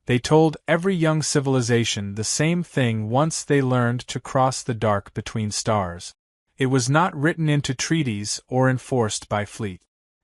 They told every young civilization the same thing once they learned to cross the dark between stars. It was not written into treaties or enforced by fleet.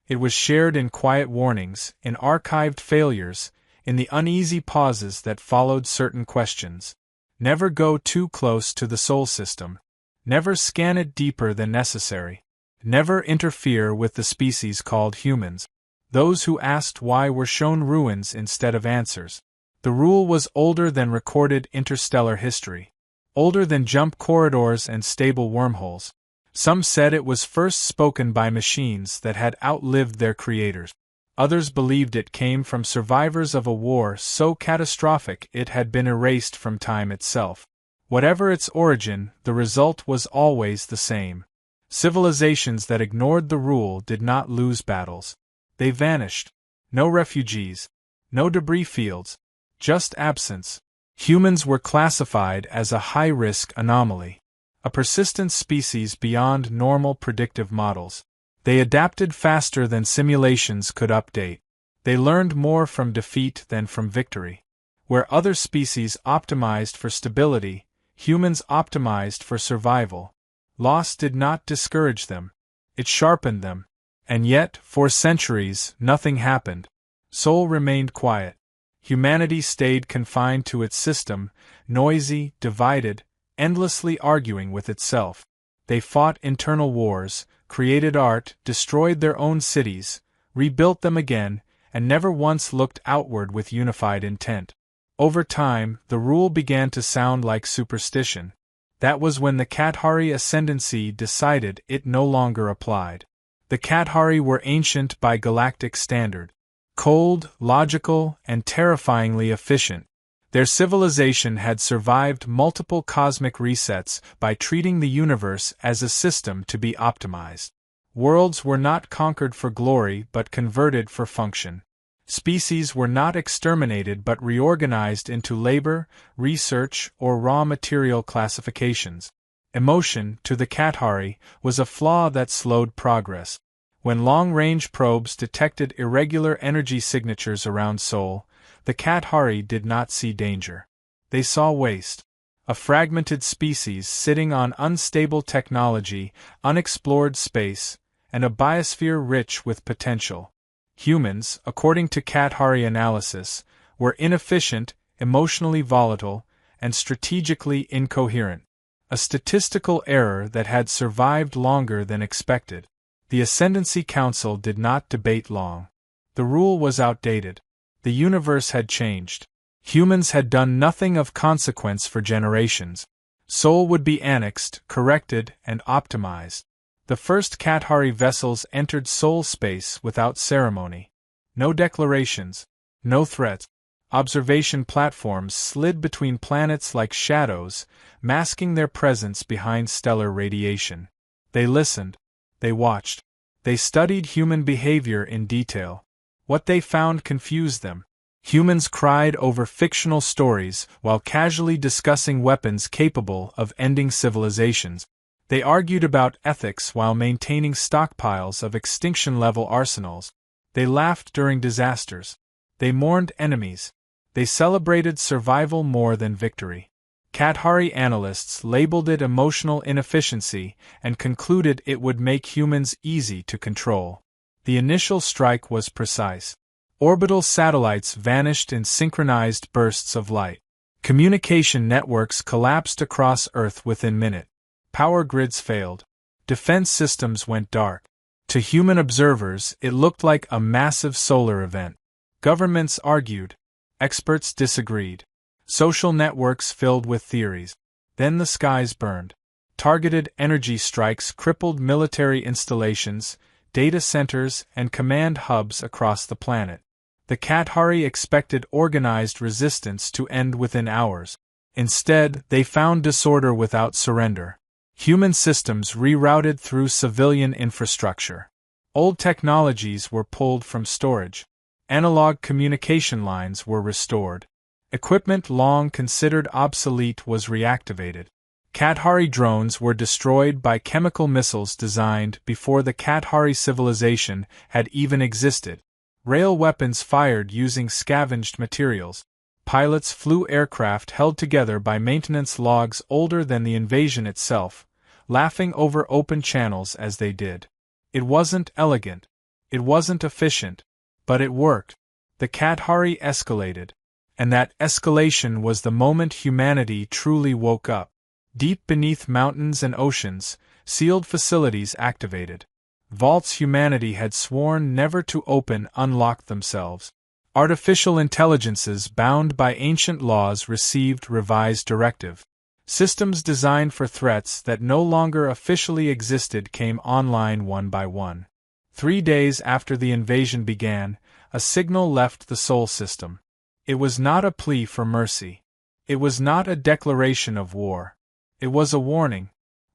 It was shared in quiet warnings, in archived failures, in the uneasy pauses that followed certain questions. Never go too close to the Sol system. Never scan it deeper than necessary. Never interfere with the species called humans. Those who asked why were shown ruins instead of answers. The rule was older than recorded interstellar history. Older than jump corridors and stable wormholes. Some said it was first spoken by machines that had outlived their creators. Others believed it came from survivors of a war so catastrophic it had been erased from time itself. Whatever its origin, the result was always the same. Civilizations that ignored the rule did not lose battles. They vanished. No refugees. No debris fields. Just absence. Humans were classified as a high-risk anomaly. A persistent species beyond normal predictive models. They adapted faster than simulations could update. They learned more from defeat than from victory. Where other species optimized for stability, humans optimized for survival. Loss did not discourage them. It sharpened them. And yet, for centuries, nothing happened. Sol remained quiet. Humanity stayed confined to its system, noisy, divided, endlessly arguing with itself. They fought internal wars, created art, destroyed their own cities, rebuilt them again, and never once looked outward with unified intent. Over time, the rule began to sound like superstition. That was when the Kathari ascendancy decided it no longer applied. The Kathari were ancient by galactic standard. Cold, logical, and terrifyingly efficient. Their civilization had survived multiple cosmic resets by treating the universe as a system to be optimized. Worlds were not conquered for glory but converted for function. Species were not exterminated but reorganized into labor, research, or raw material classifications. Emotion, to the Kathari, was a flaw that slowed progress. When long-range probes detected irregular energy signatures around Sol, the Kathari did not see danger. They saw waste. A fragmented species sitting on unstable technology, unexplored space, and a biosphere rich with potential. Humans, according to Kathari analysis, were inefficient, emotionally volatile, and strategically incoherent. A statistical error that had survived longer than expected. The Ascendancy Council did not debate long. The rule was outdated. The universe had changed. Humans had done nothing of consequence for generations. Sol would be annexed, corrected, and optimized. The first Kathari vessels entered Sol space without ceremony. No declarations. No threats. Observation platforms slid between planets like shadows, masking their presence behind stellar radiation. They listened. They watched. They studied human behavior in detail. What they found confused them. Humans cried over fictional stories while casually discussing weapons capable of ending civilizations. They argued about ethics while maintaining stockpiles of extinction-level arsenals. They laughed during disasters. They mourned enemies. They celebrated survival more than victory. Kathari analysts labeled it emotional inefficiency and concluded it would make humans easy to control. The initial strike was precise. Orbital satellites vanished in synchronized bursts of light. Communication networks collapsed across Earth within minutes. Power grids failed. Defense systems went dark. To human observers, it looked like a massive solar event. Governments argued. Experts disagreed. Social networks filled with theories. Then the skies burned. Targeted energy strikes crippled military installations, data centers, and command hubs across the planet. The Kathari expected organized resistance to end within hours. Instead, they found disorder without surrender. Human systems rerouted through civilian infrastructure. Old technologies were pulled from storage. Analog communication lines were restored. Equipment long considered obsolete was reactivated. Kathari drones were destroyed by chemical missiles designed before the Kathari civilization had even existed. Rail weapons fired using scavenged materials. Pilots flew aircraft held together by maintenance logs older than the invasion itself, laughing over open channels as they did. It wasn't elegant. It wasn't efficient. But it worked. The Kathari escalated. And that escalation was the moment humanity truly woke up. Deep beneath mountains and oceans, sealed facilities activated. Vaults humanity had sworn never to open unlocked themselves. Artificial intelligences bound by ancient laws received revised directive. Systems designed for threats that no longer officially existed came online one by one. 3 days after the invasion began, a signal left the Sol system. It was not a plea for mercy. It was not a declaration of war. It was a warning.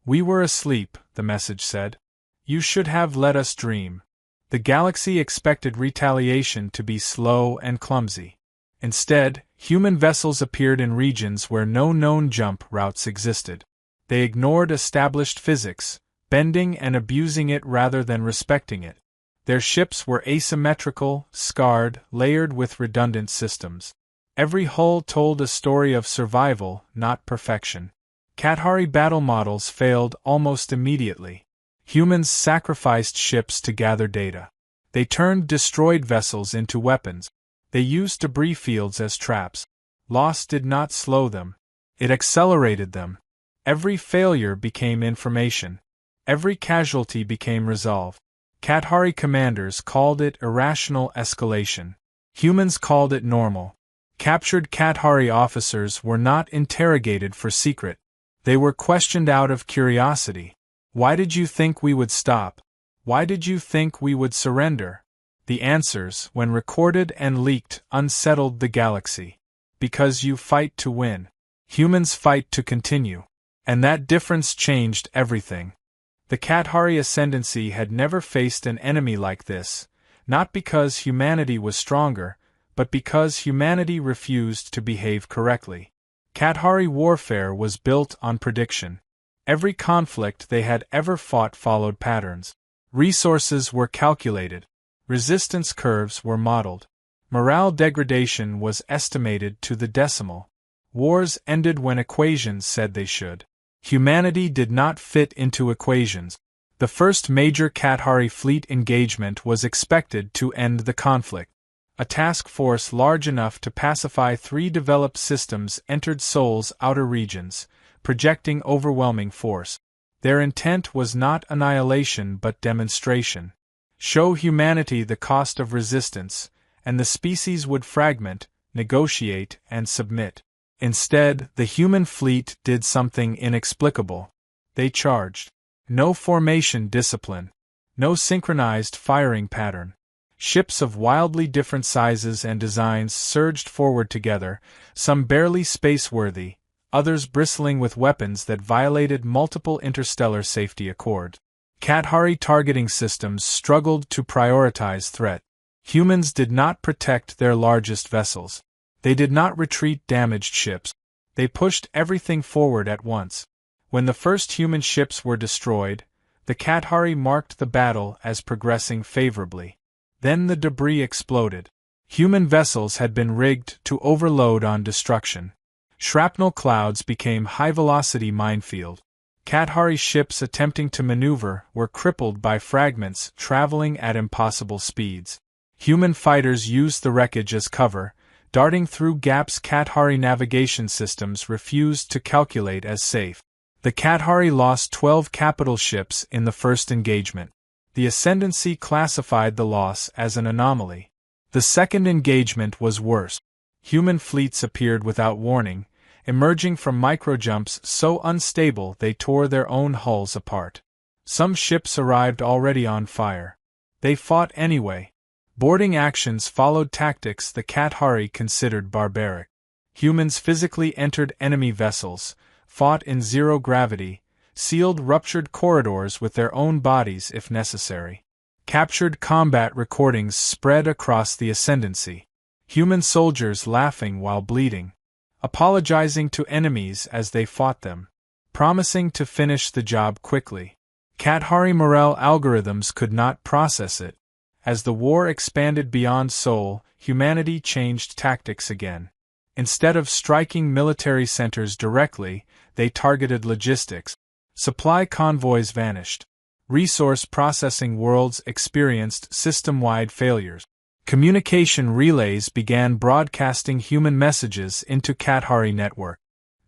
We were asleep, the message said. You should have let us dream. The galaxy expected retaliation to be slow and clumsy. Instead, human vessels appeared in regions where no known jump routes existed. They ignored established physics, bending and abusing it rather than respecting it. Their ships were asymmetrical, scarred, layered with redundant systems. Every hull told a story of survival, not perfection. Kathari battle models failed almost immediately. Humans sacrificed ships to gather data. They turned destroyed vessels into weapons. They used debris fields as traps. Loss did not slow them. It accelerated them. Every failure became information. Every casualty became resolve. Kathari commanders called it irrational escalation. Humans called it normal. Captured Kathari officers were not interrogated for secret. They were questioned out of curiosity. Why did you think we would stop? Why did you think we would surrender? The answers, when recorded and leaked, unsettled the galaxy. Because you fight to win. Humans fight to continue. And that difference changed everything. The Kathari ascendancy had never faced an enemy like this, not because humanity was stronger, but because humanity refused to behave correctly. Kathari warfare was built on prediction. Every conflict they had ever fought followed patterns. Resources were calculated. Resistance curves were modeled. Morale degradation was estimated to the decimal. Wars ended when equations said they should. Humanity did not fit into equations. The first major Kathari fleet engagement was expected to end the conflict. A task force large enough to pacify 3 developed systems entered Sol's outer regions, projecting overwhelming force. Their intent was not annihilation but demonstration. Show humanity the cost of resistance, and the species would fragment, negotiate, and submit. Instead, the human fleet did something inexplicable. They charged. No formation discipline. No synchronized firing pattern. Ships of wildly different sizes and designs surged forward together, some barely space-worthy, others bristling with weapons that violated multiple interstellar safety accords. Kathari targeting systems struggled to prioritize threat. Humans did not protect their largest vessels. They did not retreat damaged ships. They pushed everything forward at once. When the first human ships were destroyed, the Kathari marked the battle as progressing favorably. Then the debris exploded. Human vessels had been rigged to overload on destruction. Shrapnel clouds became high-velocity minefield. Kathari ships attempting to maneuver were crippled by fragments traveling at impossible speeds. Human fighters used the wreckage as cover, darting through gaps Kathari navigation systems refused to calculate as safe. The Kathari lost 12 capital ships in the first engagement. The Ascendancy classified the loss as an anomaly. The second engagement was worse. Human fleets appeared without warning, emerging from microjumps so unstable they tore their own hulls apart. Some ships arrived already on fire. They fought anyway. Boarding actions followed tactics the Kathari considered barbaric. Humans physically entered enemy vessels, fought in zero gravity, sealed ruptured corridors with their own bodies if necessary. Captured combat recordings spread across the Ascendancy. Human soldiers laughing while bleeding. Apologizing to enemies as they fought them. Promising to finish the job quickly. Kathari morale algorithms could not process it. As the war expanded beyond Sol, humanity changed tactics again. Instead of striking military centers directly, they targeted logistics. Supply convoys vanished. Resource processing worlds experienced system-wide failures. Communication relays began broadcasting human messages into Kathari network.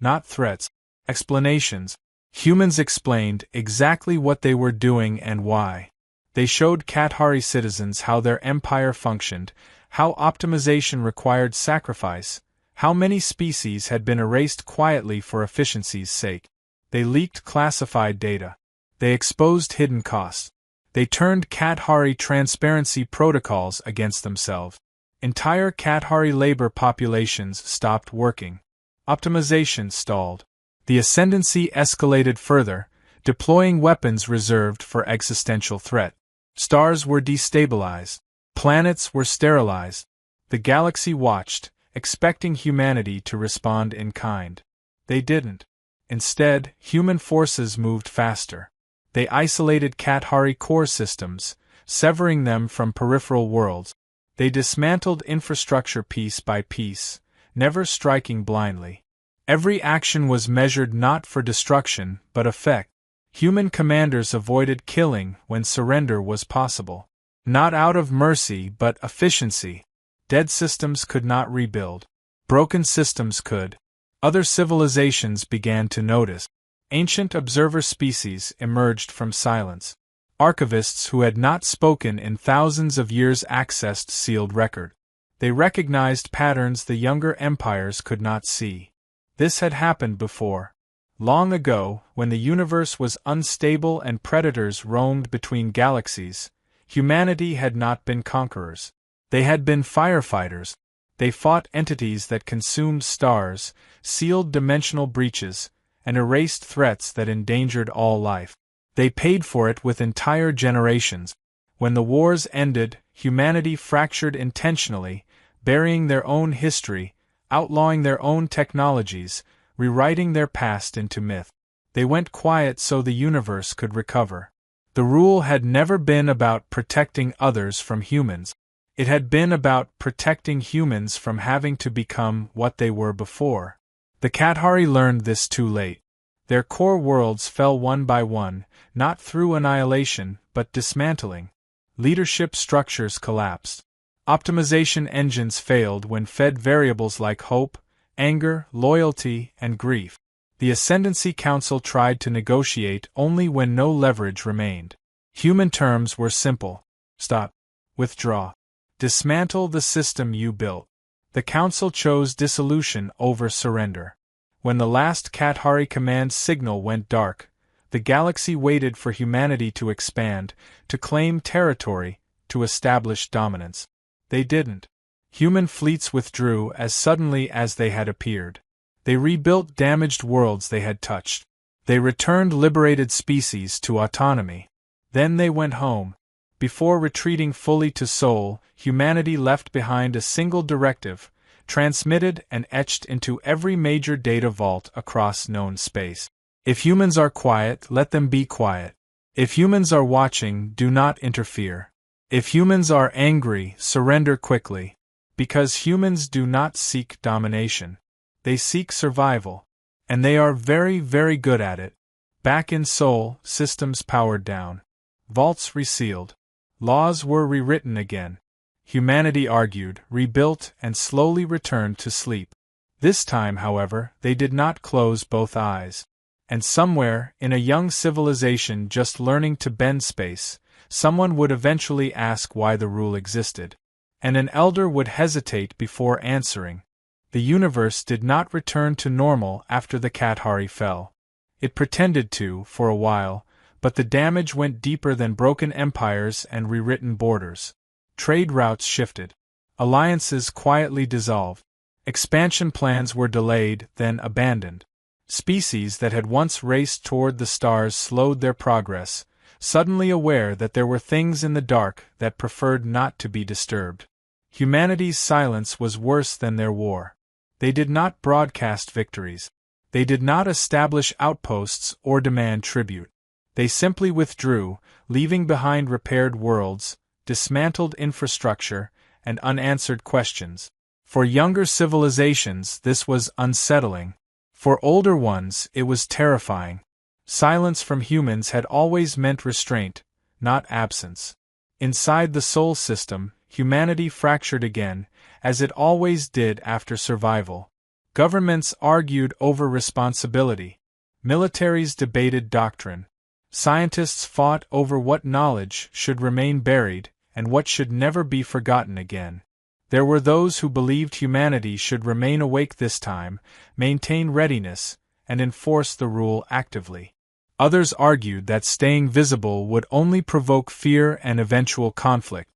Not threats, explanations. Humans explained exactly what they were doing and why. They showed Kathari citizens how their empire functioned, how optimization required sacrifice, how many species had been erased quietly for efficiency's sake. They leaked classified data. They exposed hidden costs. They turned Kathari transparency protocols against themselves. Entire Kathari labor populations stopped working. Optimization stalled. The ascendancy escalated further, deploying weapons reserved for existential threat. Stars were destabilized. Planets were sterilized. The galaxy watched, expecting humanity to respond in kind. They didn't. Instead, human forces moved faster. They isolated Kathari core systems, severing them from peripheral worlds. They dismantled infrastructure piece by piece, never striking blindly. Every action was measured not for destruction, but effect. Human commanders avoided killing when surrender was possible. Not out of mercy but efficiency. Dead systems could not rebuild. Broken systems could. Other civilizations began to notice. Ancient observer species emerged from silence. Archivists who had not spoken in thousands of years accessed sealed record. They recognized patterns the younger empires could not see. This had happened before. Long ago, when the universe was unstable and predators roamed between galaxies, humanity had not been conquerors. They had been firefighters. They fought entities that consumed stars, sealed dimensional breaches, and erased threats that endangered all life. They paid for it with entire generations. When the wars ended, humanity fractured intentionally, burying their own history, outlawing their own technologies, rewriting their past into myth. They went quiet so the universe could recover. The rule had never been about protecting others from humans. It had been about protecting humans from having to become what they were before. The Kathari learned this too late. Their core worlds fell one by one, not through annihilation, but dismantling. Leadership structures collapsed. Optimization engines failed when fed variables like hope, anger, loyalty, and grief. The Ascendancy Council tried to negotiate only when no leverage remained. Human terms were simple. Stop. Withdraw. Dismantle the system you built. The Council chose dissolution over surrender. When the last Kathari command signal went dark, the galaxy waited for humanity to expand, to claim territory, to establish dominance. They didn't. Human fleets withdrew as suddenly as they had appeared. They rebuilt damaged worlds they had touched. They returned liberated species to autonomy. Then they went home. Before retreating fully to Sol, humanity left behind a single directive, transmitted and etched into every major data vault across known space. If humans are quiet, let them be quiet. If humans are watching, do not interfere. If humans are angry, surrender quickly. Because humans do not seek domination. They seek survival. And they are very, very good at it. Back in Sol, systems powered down. Vaults resealed. Laws were rewritten again. Humanity argued, rebuilt, and slowly returned to sleep. This time, however, they did not close both eyes. And somewhere, in a young civilization just learning to bend space, someone would eventually ask why the rule existed. And an elder would hesitate before answering. The universe did not return to normal after the Kathari fell. It pretended to, for a while, but the damage went deeper than broken empires and rewritten borders. Trade routes shifted. Alliances quietly dissolved. Expansion plans were delayed, then abandoned. Species that had once raced toward the stars slowed their progress, suddenly aware that there were things in the dark that preferred not to be disturbed. Humanity's silence was worse than their war. They did not broadcast victories. They did not establish outposts or demand tribute. They simply withdrew, leaving behind repaired worlds, dismantled infrastructure, and unanswered questions. For younger civilizations, this was unsettling. For older ones, it was terrifying. Silence from humans had always meant restraint, not absence. Inside the Sol system, humanity fractured again, as it always did after survival. Governments argued over responsibility. Militaries debated doctrine. Scientists fought over what knowledge should remain buried and what should never be forgotten again. There were those who believed humanity should remain awake this time, maintain readiness, and enforce the rule actively. Others argued that staying visible would only provoke fear and eventual conflict.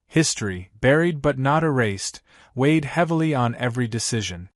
History, buried but not erased, weighed heavily on every decision.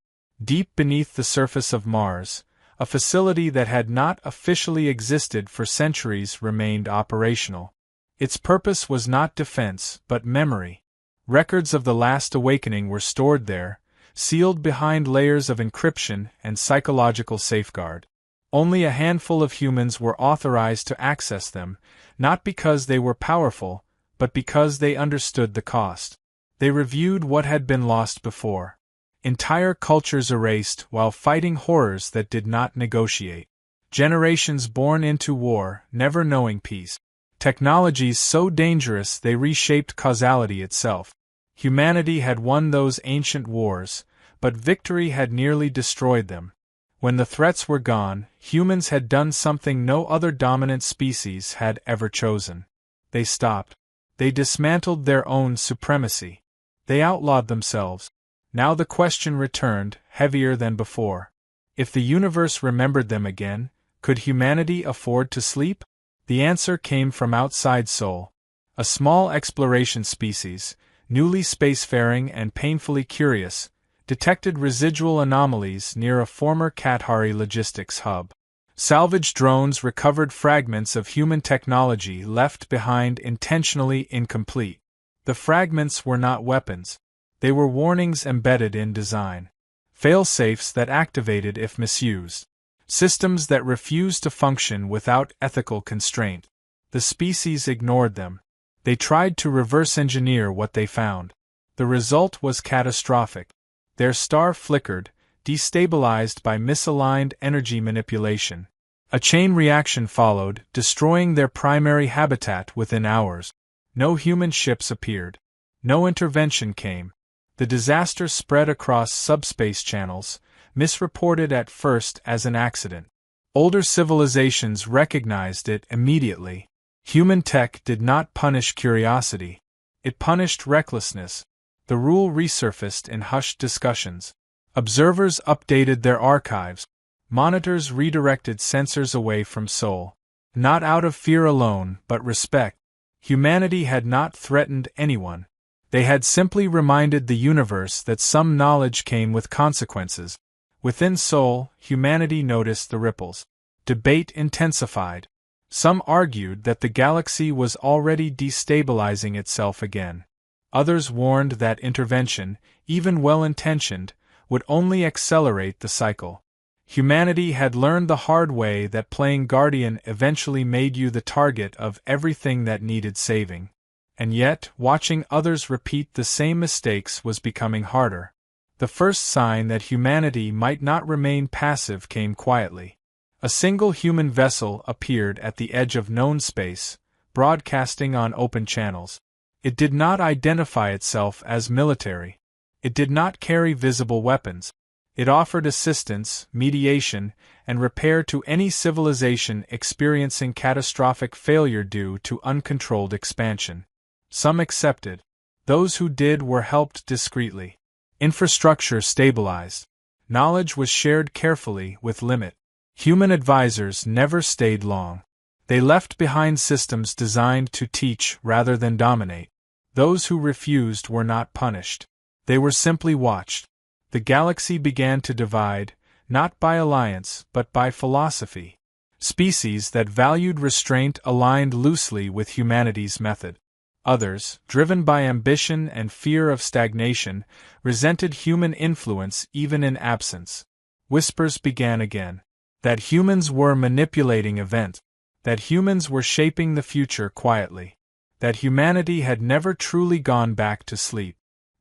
Deep beneath the surface of Mars, a facility that had not officially existed for centuries remained operational. Its purpose was not defense, but memory. Records of the Last Awakening were stored there, sealed behind layers of encryption and psychological safeguard. Only a handful of humans were authorized to access them, not because they were powerful, but because they understood the cost. They reviewed what had been lost before. Entire cultures erased while fighting horrors that did not negotiate. Generations born into war, never knowing peace. Technologies so dangerous they reshaped causality itself. Humanity had won those ancient wars, but victory had nearly destroyed them. When the threats were gone, humans had done something no other dominant species had ever chosen. They stopped. They dismantled their own supremacy. They outlawed themselves. Now the question returned, heavier than before. If the universe remembered them again, could humanity afford to sleep? The answer came from outside Sol. A small exploration species, newly spacefaring and painfully curious, detected residual anomalies near a former Kathari logistics hub. Salvage drones recovered fragments of human technology left behind intentionally incomplete. The fragments were not weapons. They were warnings embedded in design. Fail-safes that activated if misused. Systems that refused to function without ethical constraint. The species ignored them. They tried to reverse engineer what they found. The result was catastrophic. Their star flickered, destabilized by misaligned energy manipulation. A chain reaction followed, destroying their primary habitat within hours. No human ships appeared. No intervention came. The disaster spread across subspace channels, misreported at first as an accident. Older civilizations recognized it immediately. Human tech did not punish curiosity. It punished recklessness. The rule resurfaced in hushed discussions. Observers updated their archives. Monitors redirected sensors away from Sol. Not out of fear alone, but respect. Humanity had not threatened anyone. They had simply reminded the universe that some knowledge came with consequences. Within Sol, humanity noticed the ripples. Debate intensified. Some argued that the galaxy was already destabilizing itself again. Others warned that intervention, even well-intentioned, would only accelerate the cycle. Humanity had learned the hard way that playing guardian eventually made you the target of everything that needed saving. And yet, watching others repeat the same mistakes was becoming harder. The first sign that humanity might not remain passive came quietly. A single human vessel appeared at the edge of known space, broadcasting on open channels. It did not identify itself as military. It did not carry visible weapons. It offered assistance, mediation, and repair to any civilization experiencing catastrophic failure due to uncontrolled expansion. Some accepted. Those who did were helped discreetly. Infrastructure stabilized. Knowledge was shared carefully with limit. Human advisors never stayed long. They left behind systems designed to teach rather than dominate. Those who refused were not punished. They were simply watched. The galaxy began to divide, not by alliance but by philosophy. Species that valued restraint aligned loosely with humanity's method. Others, driven by ambition and fear of stagnation, resented human influence even in absence. Whispers began again. That humans were manipulating events. That humans were shaping the future quietly. That humanity had never truly gone back to sleep.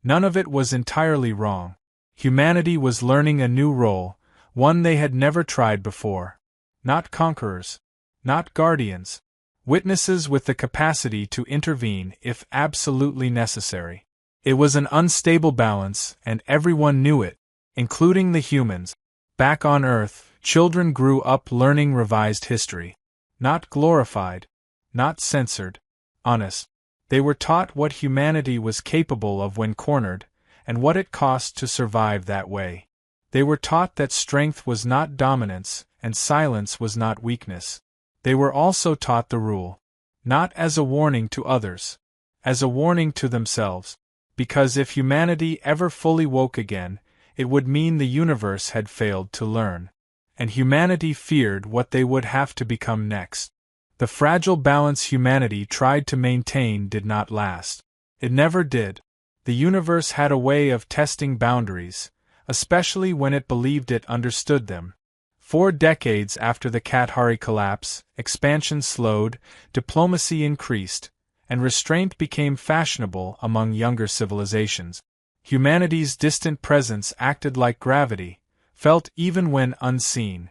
None of it was entirely wrong. Humanity was learning a new role, one they had never tried before. Not conquerors. Not guardians. Witnesses with the capacity to intervene if absolutely necessary. It was an unstable balance, and everyone knew it, including the humans. Back on Earth, children grew up learning revised history. Not glorified. Not censored. Honest. They were taught what humanity was capable of when cornered, and what it cost to survive that way. They were taught that strength was not dominance, and silence was not weakness. They were also taught the rule. Not as a warning to others. As a warning to themselves. Because if humanity ever fully woke again, it would mean the universe had failed to learn. And humanity feared what they would have to become next. The fragile balance humanity tried to maintain did not last. It never did. The universe had a way of testing boundaries, especially when it believed it understood them. 4 decades after the Kathari collapse, expansion slowed, diplomacy increased, and restraint became fashionable among younger civilizations. Humanity's distant presence acted like gravity, felt even when unseen.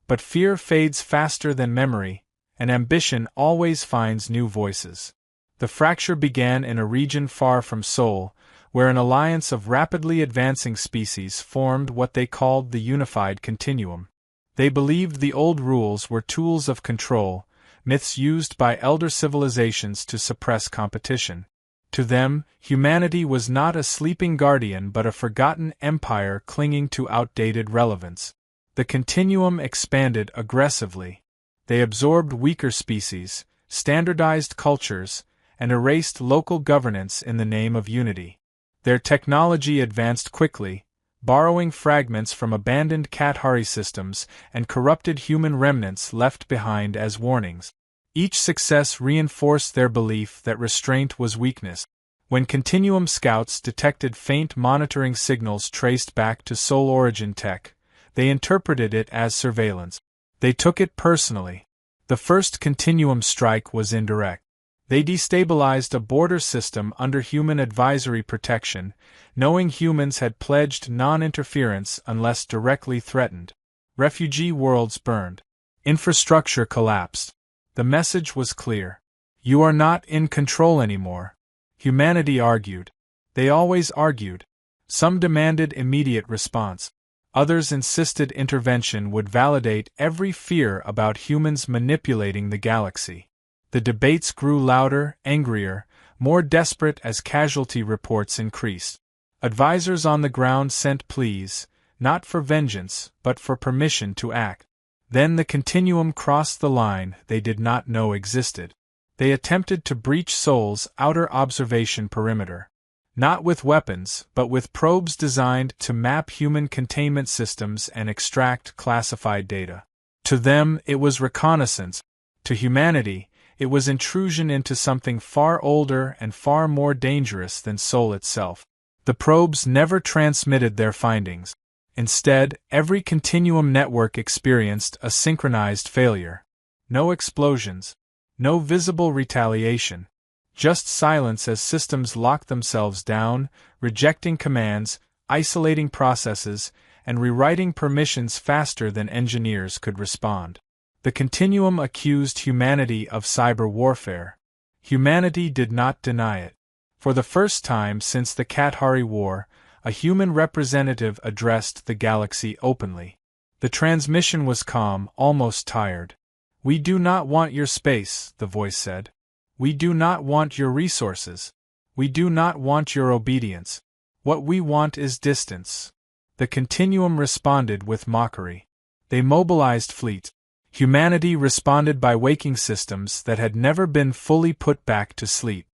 But fear fades faster than memory, and ambition always finds new voices. The fracture began in a region far from Sol, where an alliance of rapidly advancing species formed what they called the Unified Continuum. They believed the old rules were tools of control, myths used by elder civilizations to suppress competition. To them, humanity was not a sleeping guardian but a forgotten empire clinging to outdated relevance. The continuum expanded aggressively. They absorbed weaker species, standardized cultures, and erased local governance in the name of unity. Their technology advanced quickly, borrowing fragments from abandoned Kathari systems and corrupted human remnants left behind as warnings. Each success reinforced their belief that restraint was weakness. When Continuum scouts detected faint monitoring signals traced back to Sol origin tech, they interpreted it as surveillance. They took it personally. The first Continuum strike was indirect. They destabilized a border system under human advisory protection, knowing humans had pledged non-interference unless directly threatened. Refugee worlds burned. Infrastructure collapsed. The message was clear. You are not in control anymore. Humanity argued. They always argued. Some demanded immediate response. Others insisted intervention would validate every fear about humans manipulating the galaxy. The debates grew louder, angrier, more desperate as casualty reports increased. Advisors on the ground sent pleas, not for vengeance, but for permission to act. Then the continuum crossed the line they did not know existed. They attempted to breach Sol's outer observation perimeter. Not with weapons, but with probes designed to map human containment systems and extract classified data. To them, it was reconnaissance. To humanity, it was intrusion into something far older and far more dangerous than Sol itself. The probes never transmitted their findings. Instead, every continuum network experienced a synchronized failure. No explosions. No visible retaliation. Just silence as systems locked themselves down, rejecting commands, isolating processes, and rewriting permissions faster than engineers could respond. The continuum accused humanity of cyber warfare. Humanity did not deny it. For the first time since the Kathari War, a human representative addressed the galaxy openly. The transmission was calm, almost tired. "We do not want your space," the voice said. "We do not want your resources. We do not want your obedience. What we want is distance." The continuum responded with mockery. They mobilized fleet. Humanity responded by waking systems that had never been fully put back to sleep.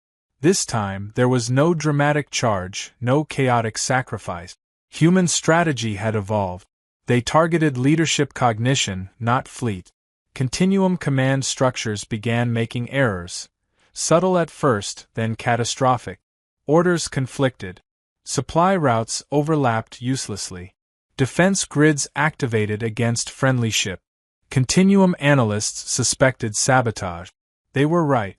This time, there was no dramatic charge, no chaotic sacrifice. Human strategy had evolved. They targeted leadership cognition, not fleet. Continuum command structures began making errors. Subtle at first, then catastrophic. Orders conflicted. Supply routes overlapped uselessly. Defense grids activated against friendly ship. Continuum analysts suspected sabotage. They were right.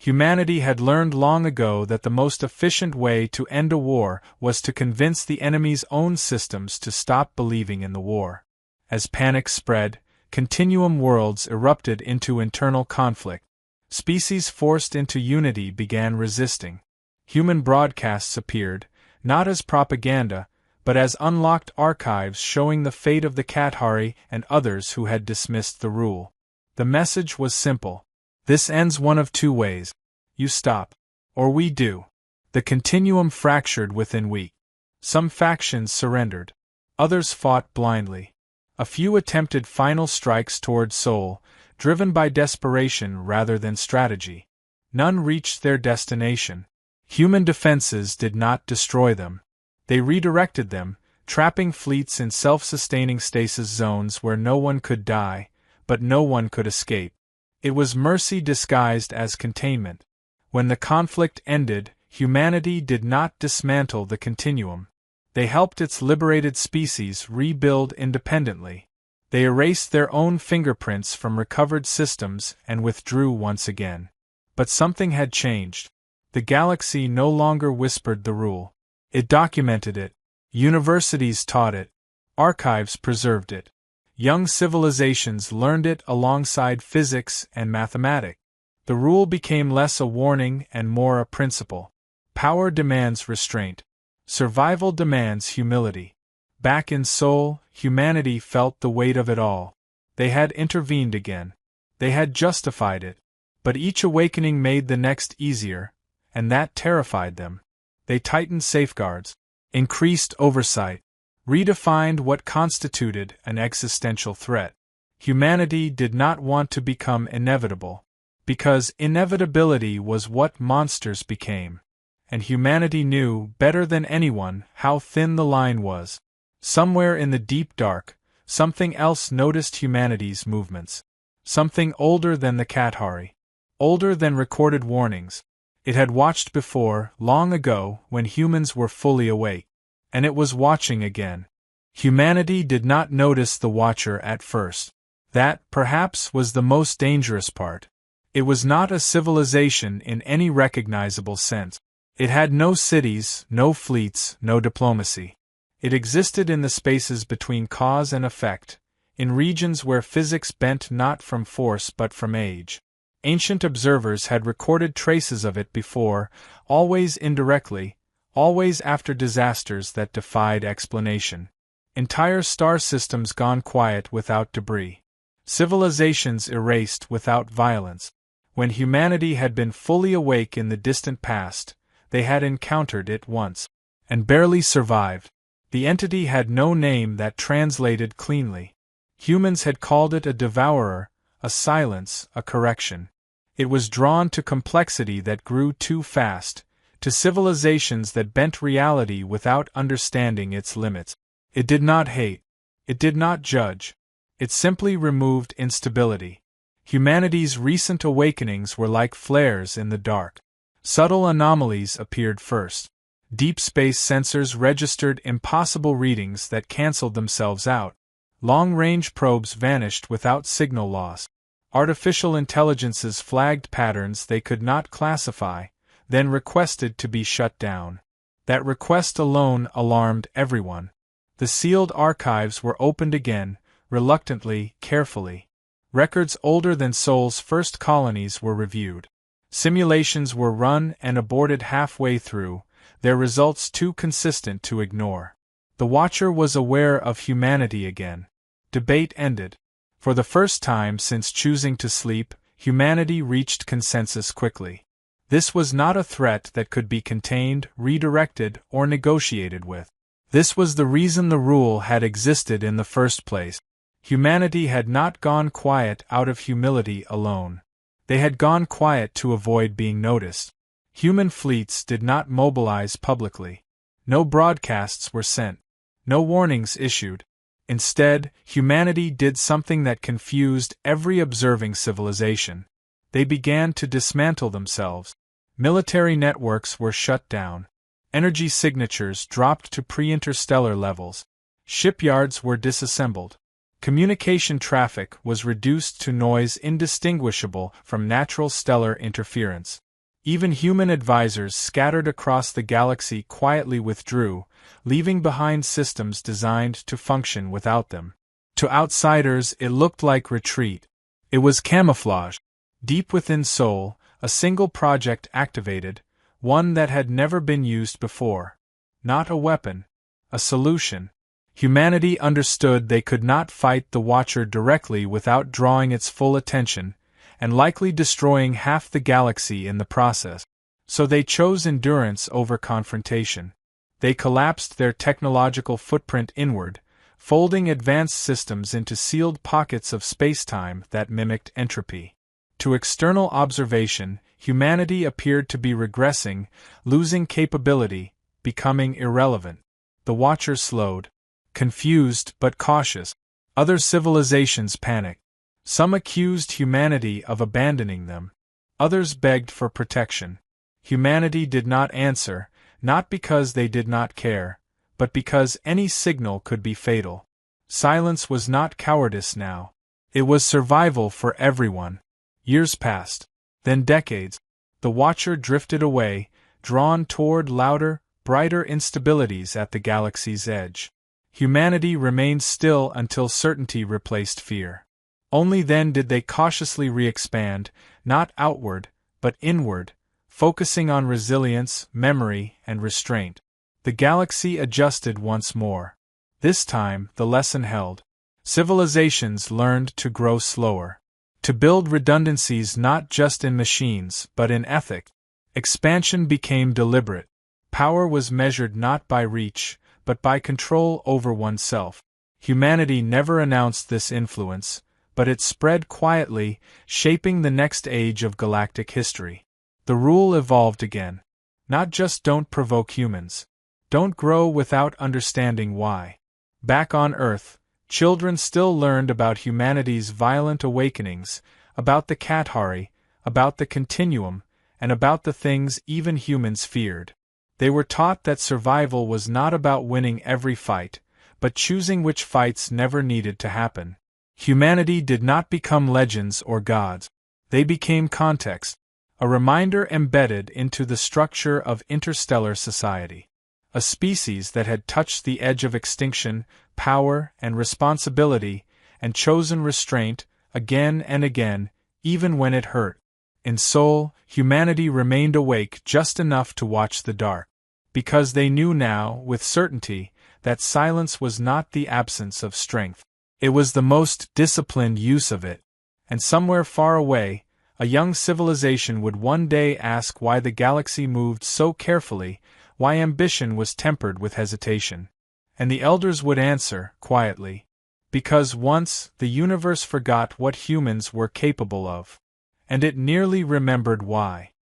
Humanity had learned long ago that the most efficient way to end a war was to convince the enemy's own systems to stop believing in the war. As panic spread, continuum worlds erupted into internal conflict. Species forced into unity began resisting. Human broadcasts appeared, not as propaganda, but as unlocked archives showing the fate of the Kathari and others who had dismissed the rule. The message was simple. This ends one of two ways. You stop. Or we do. The continuum fractured within weeks. Some factions surrendered. Others fought blindly. A few attempted final strikes toward Sol, driven by desperation rather than strategy. None reached their destination. Human defenses did not destroy them. They redirected them, trapping fleets in self-sustaining stasis zones where no one could die, but no one could escape. It was mercy disguised as containment. When the conflict ended, humanity did not dismantle the continuum. They helped its liberated species rebuild independently. They erased their own fingerprints from recovered systems and withdrew once again. But something had changed. The galaxy no longer whispered the rule. It documented it. Universities taught it. Archives preserved it. Young civilizations learned it alongside physics and mathematics. The rule became less a warning and more a principle. Power demands restraint. Survival demands humility. Back in Sol, humanity felt the weight of it all. They had intervened again. They had justified it. But each awakening made the next easier, and that terrified them. They tightened safeguards, increased oversight, redefined what constituted an existential threat. Humanity did not want to become inevitable, because inevitability was what monsters became, and humanity knew better than anyone how thin the line was. Somewhere in the deep dark, something else noticed humanity's movements. Something older than the Kathari. Older than recorded warnings. It had watched before, long ago, when humans were fully awake. And it was watching again. Humanity did not notice the watcher at first. That, perhaps, was the most dangerous part. It was not a civilization in any recognizable sense. It had no cities, no fleets, no diplomacy. It existed in the spaces between cause and effect, in regions where physics bent not from force but from age. Ancient observers had recorded traces of it before, always indirectly, always after disasters that defied explanation. Entire star systems gone quiet without debris. Civilizations erased without violence. When humanity had been fully awake in the distant past, they had encountered it once, and barely survived. The entity had no name that translated cleanly. Humans had called it a devourer, a silence, a correction. It was drawn to complexity that grew too fast, to civilizations that bent reality without understanding its limits. It did not hate. It did not judge. It simply removed instability. Humanity's recent awakenings were like flares in the dark. Subtle anomalies appeared first. Deep space sensors registered impossible readings that canceled themselves out. Long-range probes vanished without signal loss. Artificial intelligences flagged patterns they could not classify, then requested to be shut down. That request alone alarmed everyone. The sealed archives were opened again, reluctantly, carefully. Records older than Sol's first colonies were reviewed. Simulations were run and aborted halfway through, their results too consistent to ignore. The Watcher was aware of humanity again. Debate ended. For the first time since choosing to sleep, humanity reached consensus quickly. This was not a threat that could be contained, redirected, or negotiated with. This was the reason the rule had existed in the first place. Humanity had not gone quiet out of humility alone. They had gone quiet to avoid being noticed. Human fleets did not mobilize publicly. No broadcasts were sent. No warnings issued. Instead, humanity did something that confused every observing civilization. They began to dismantle themselves. Military networks were shut down. Energy signatures dropped to pre-interstellar levels. Shipyards were disassembled. Communication traffic was reduced to noise indistinguishable from natural stellar interference. Even human advisors scattered across the galaxy quietly withdrew, leaving behind systems designed to function without them. To outsiders, it looked like retreat. It was camouflage. Deep within Sol, a single project activated, one that had never been used before. Not a weapon. A solution. Humanity understood they could not fight the Watcher directly without drawing its full attention, and likely destroying half the galaxy in the process. So they chose endurance over confrontation. They collapsed their technological footprint inward, folding advanced systems into sealed pockets of spacetime that mimicked entropy. To external observation, humanity appeared to be regressing, losing capability, becoming irrelevant. The Watcher slowed. Confused but cautious. Other civilizations panicked. Some accused humanity of abandoning them. Others begged for protection. Humanity did not answer, not because they did not care, but because any signal could be fatal. Silence was not cowardice now. It was survival for everyone. Years passed. Then decades. The Watcher drifted away, drawn toward louder, brighter instabilities at the galaxy's edge. Humanity remained still until certainty replaced fear. Only then did they cautiously re-expand, not outward, but inward, focusing on resilience, memory, and restraint. The galaxy adjusted once more. This time, the lesson held. Civilizations learned to grow slower. To build redundancies not just in machines, but in ethic. Expansion became deliberate. Power was measured not by reach, but by control over oneself. Humanity never announced this influence, but it spread quietly, shaping the next age of galactic history. The rule evolved again. Not just don't provoke humans. Don't grow without understanding why. Back on Earth, children still learned about humanity's violent awakenings, about the Kathari, about the continuum, and about the things even humans feared. They were taught that survival was not about winning every fight, but choosing which fights never needed to happen. Humanity did not become legends or gods. They became context, a reminder embedded into the structure of interstellar society. A species that had touched the edge of extinction, power, and responsibility, and chosen restraint, again and again, even when it hurt. In Sol, humanity remained awake just enough to watch the dark. Because they knew now, with certainty, that silence was not the absence of strength. It was the most disciplined use of it. And somewhere far away, a young civilization would one day ask why the galaxy moved so carefully, why ambition was tempered with hesitation. And the elders would answer, quietly, because once the universe forgot what humans were capable of. And it nearly remembered why.